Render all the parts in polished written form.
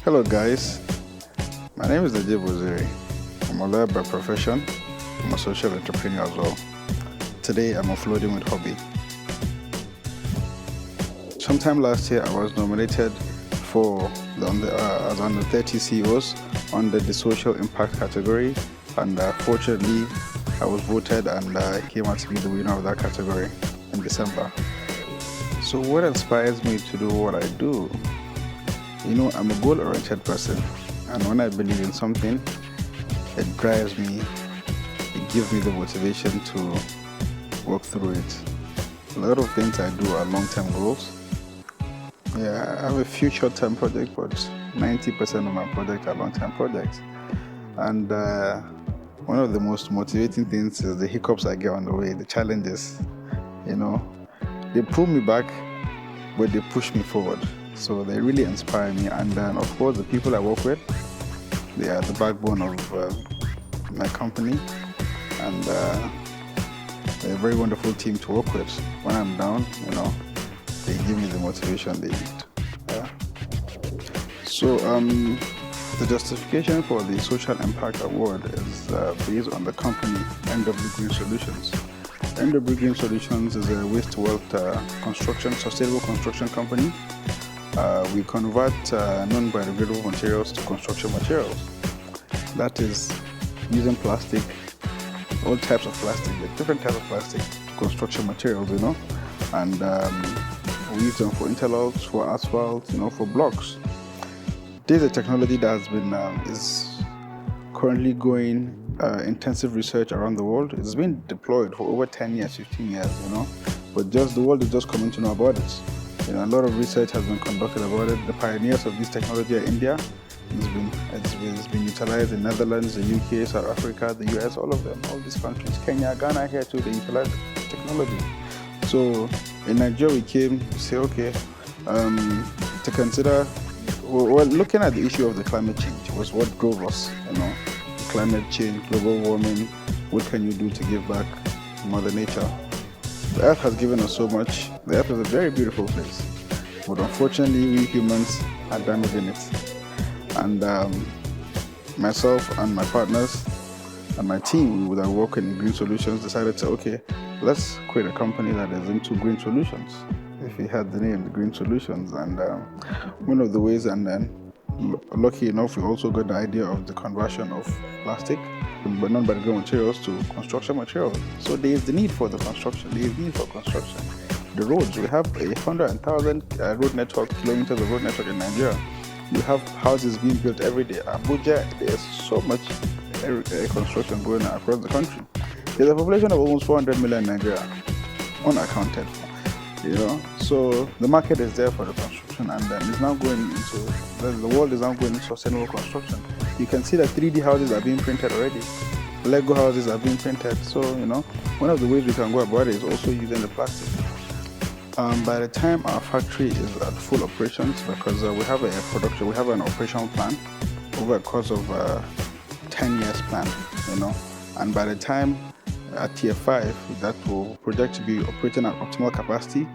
Hello guys, my name is Najib Waziri. I'm a lawyer by profession. I'm a social entrepreneur as well. Today I'm offloading with HoBeei. Sometime last year I was nominated as under 30 CEOs under the social impact category, and fortunately I was voted and came out to be the winner of that category in December. So what inspires me to do what I do? I'm a goal-oriented person, and when I believe in something, it drives me, it gives me the motivation to work through it. A lot of things I do are long-term goals. Yeah, I have a few short-term projects, but 90% of my projects are long-term projects. And one of the most motivating things is the hiccups I get on the way, the challenges. They pull me back, but they push me forward. So they really inspire me, and then of course the people I work with, they are the backbone of my company, and they're a very wonderful team to work with. When I'm down, they give me the motivation they need. So the justification for the Social Impact Award is based on the company NWGroup Solutions. NWGroup Solutions is a waste-to-wealth sustainable construction company. We convert non-biodegradable materials to construction materials. That is using plastic, all types of plastic, different types of plastic to construction materials, and we use them for interlocks, for asphalt, for blocks. This is a technology that has been is currently going intensive research around the world. It's been deployed for over 10 years, 15 years, but the world is just coming to know about it. A lot of research has been conducted about it. The pioneers of this technology are India. It's been utilized in Netherlands, the UK, South Africa, the US, all of them, all these countries. Kenya, Ghana here too, they utilize the technology. So in Nigeria we came to say, okay, to consider, looking at the issue of the climate change was what drove us, climate change, global warming, what can you do to give back to Mother Nature? The earth has given us so much. The earth is a very beautiful place, but unfortunately we humans are damaging it. And myself and my partners and my team that work in Green Solutions decided to, okay, let's create a company that is into green solutions. If you had the name, the Green Solutions, and one of the ways, and then lucky enough, we also got the idea of the conversion of plastic, but non-biodegradable materials to construction materials. So there is the need for the construction. There is need for construction. The roads, we have 100,000 road network, kilometers of road network in Nigeria. We have houses being built every day. Abuja, there's so much construction going on across the country. There's a population of almost 400 million in Nigeria, unaccounted for. So the market is there for the construction, and then it's now going into the world is now going into sustainable construction. You can see that 3D houses are being printed already. Lego houses are being printed. So one of the ways we can go about it is also using the plastic. By the time our factory is at full operations, because we have an operational plan over a course of 10 years plan, and by the time at tier 5, that will project to be operating at optimal capacity.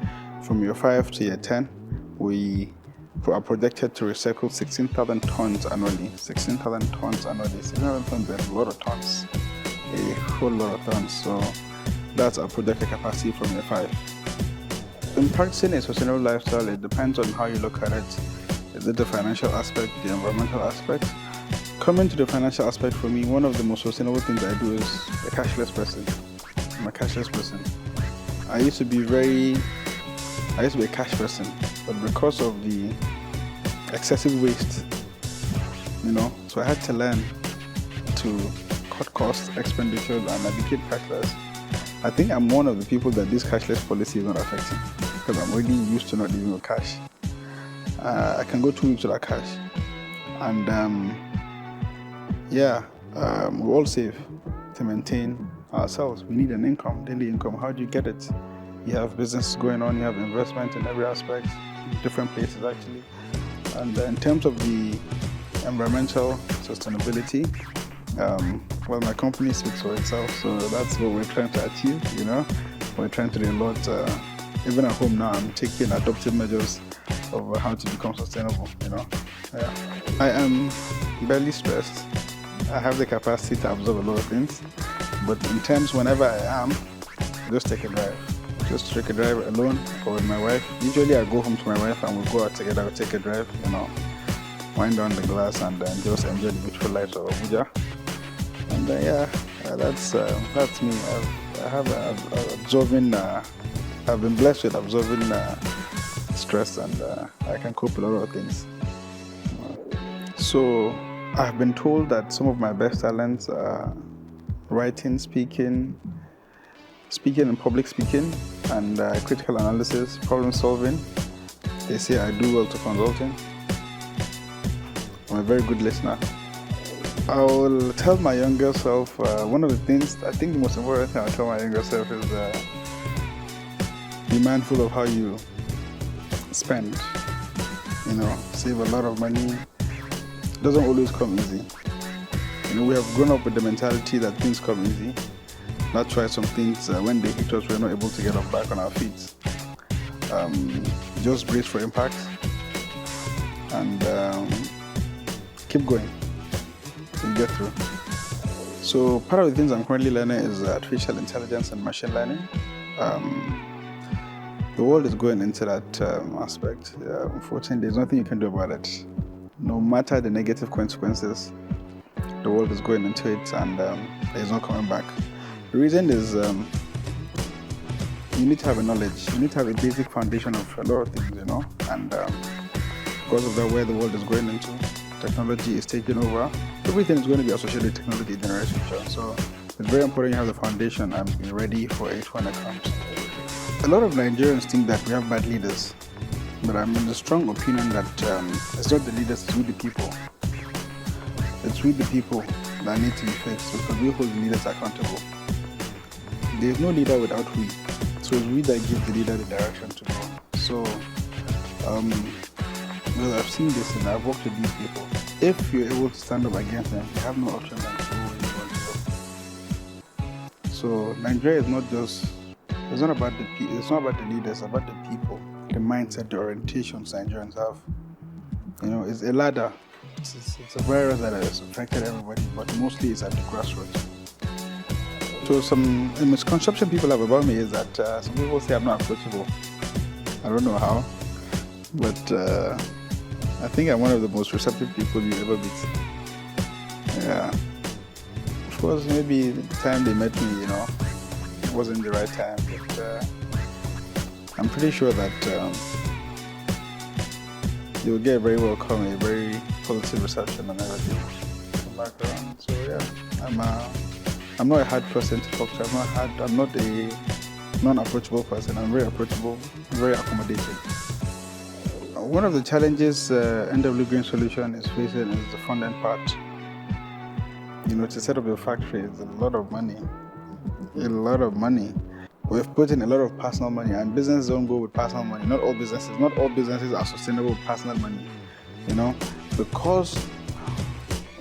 From year 5 to year 10, we are projected to recycle 16,000 tons annually. 16,000 tons annually. 16,000 tons is a lot of tons. A whole lot of tons. So that's our projected capacity from year 5. In practicing a sustainable lifestyle, it depends on how you look at it. Is it the financial aspect, the environmental aspect? Coming to the financial aspect, for me, one of the most sustainable things I do is a cashless person. I'm a cashless person. I used to be a cash person, but because of the excessive waste, so I had to learn to cut costs, expenditures, and I became cashless. I think I'm one of the people that this cashless policy is not affecting, because I'm already used to not living with cash. I can go 2 weeks without cash, and we all save to maintain ourselves. We need an income, daily income. How do you get it? You have business going on, you have investment in every aspect, different places actually. And in terms of the environmental sustainability, my company speaks for itself, so that's what we're trying to achieve. We're trying to do a lot. Even at home now, I'm taking adoptive measures of how to become sustainable, Yeah. I am barely stressed. I have the capacity to absorb a lot of things, but in terms whenever I am, just take a drive. Just take a drive alone or with my wife. Usually I go home to my wife and we'll go out together, we'll take a drive, wind down the glass and just enjoy the beautiful lights of Abuja. And that's me. I've been blessed with absorbing stress, and I can cope with a lot of things. So I've been told that some of my best talents are writing, speaking and public speaking, and critical analysis, problem solving. They say I do well to consulting. I'm a very good listener. I will tell my younger self, one of the things, I think the most important thing I'll tell my younger self is be mindful of how you spend. Save a lot of money. It doesn't always come easy. We have grown up with the mentality that things come easy. That's why some things, when they hit us, we're not able to get back on our feet. Just brace for impact and keep going. We'll get through. So part of the things I'm currently learning is artificial intelligence and machine learning. The world is going into that aspect. Unfortunately, there's nothing you can do about it. No matter the negative consequences, the world is going into it, and there's no coming back. The reason is you need to have a knowledge. You need to have a basic foundation of a lot of things, and because of that, where the world is going into, technology is taking over. Everything is going to be associated with technology in the near future. So it's very important you have the foundation and be ready for it when it comes. A lot of Nigerians think that we have bad leaders, but I'm in the strong opinion that it's not the leaders, it's we the people. It's we the people that need to be fixed, because we hold the leaders accountable. There's no leader without we. So it's we that give the leader the direction to go. So I've seen this and I've worked with these people. If you're able to stand up against them, you have no option than to go where you want to go. So Nigeria is not just, it's not about the leaders, it's about the people, the mindset, the orientations Nigerians have. It's a ladder. It's a virus that has affected everybody, but mostly it's at the grassroots. So some misconception people have about me is that some people say I'm not approachable. I don't know how, but I think I'm one of the most receptive people you ever meet. Yeah. Of course, maybe the time they met me, it wasn't the right time, but I'm pretty sure that you'll get a very welcome, a very positive reception and everything from background. So yeah, I'm not a hard person to talk to. I'm not a non-approachable person. I'm very approachable, very accommodating. One of the challenges NWGroup solution is facing is the front-end part. To set up your factory is a lot of money. We've put in a lot of personal money, and businesses don't go with personal money. Not all businesses are sustainable with personal money. Because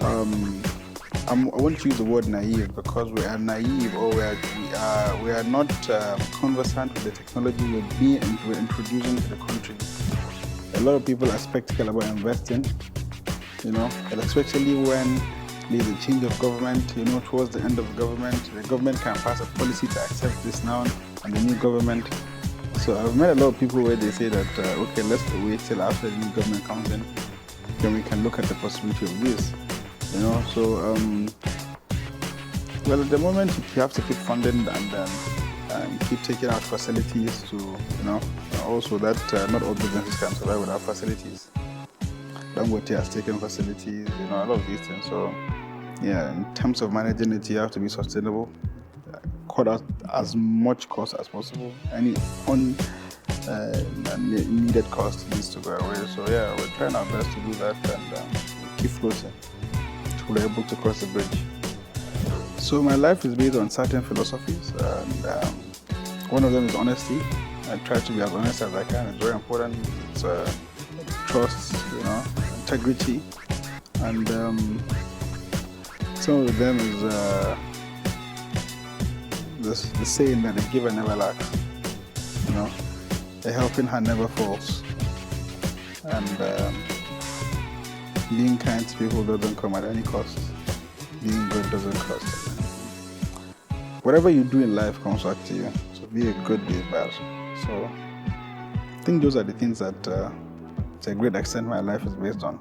I won't use the word naive, because we are naive, or we are not conversant with the technology we're introducing to the country. A lot of people are skeptical about investing, especially when there's a change of government, towards the end of the government can pass a policy to accept this now, and the new government. So I've met a lot of people where they say that, okay, let's wait till after the new government comes in, then we can look at the possibility of this, So, well, at the moment, you have to keep funding and keep taking out facilities to, also that not all businesses can survive without facilities. Dangote has taken facilities, a lot of these things. So, yeah, in terms of managing it, you have to be sustainable, cut out as much cost as possible. Any needed cost needs to go away. So, yeah, we're trying our best to do that and keep floating till we're able to cross the bridge. So, my life is based on certain philosophies, and one of them is honesty. I try to be as honest as I can. It's very important. It's trust, integrity, and some of them is the saying that a giver never lacks. A helping hand never falls. and being kind to people doesn't come at any cost. Being good doesn't cost. Whatever you do in life comes back to you. So be a good, be a bad. So I think those are the things that, to a great extent, my life is based on.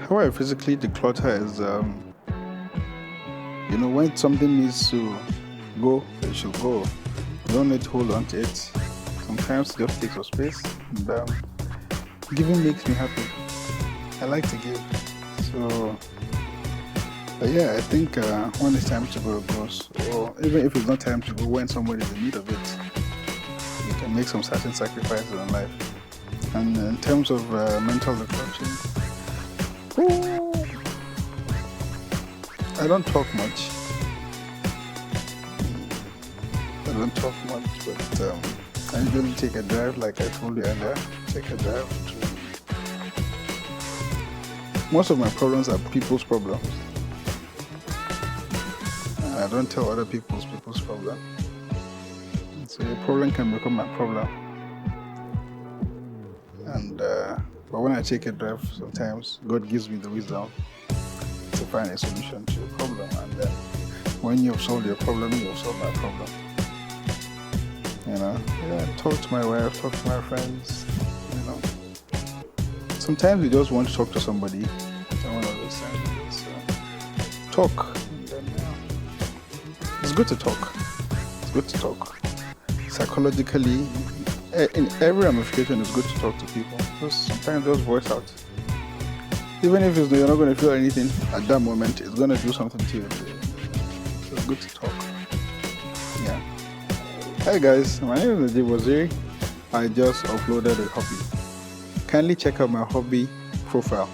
How I physically declutter is, when something needs to go, it should go. You don't need to hold on to it. Sometimes it just takes some space. And giving makes me happy. I like to give. So, but yeah, I think when it's time to go, it goes. Or even if it's not time to go, when somebody's in need of it, you can make some certain sacrifices in life. And in terms of mental decluttering, I don't talk much. But I usually take a drive, like I told you earlier. Take a drive to. Most of my problems are people's problems. And I don't tell other people's problem. So your problem can become my problem. And but when I take a drive, sometimes God gives me the wisdom to find a solution to your problem. And then when you've solved your problem, you've solved my problem. Talk to my wife, talk to my friends. Sometimes you just want to talk to somebody. One of those times, talk. And then, it's good to talk. Psychologically, in every ramification, it's good to talk to people. Sometimes just voice out. Even if you're not going to feel anything at that moment, it's going to do something to you. So it's good to talk. Yeah. Hi guys, my name is Najib Waziri. I just uploaded a HoBeei. Kindly check out my HoBeei profile.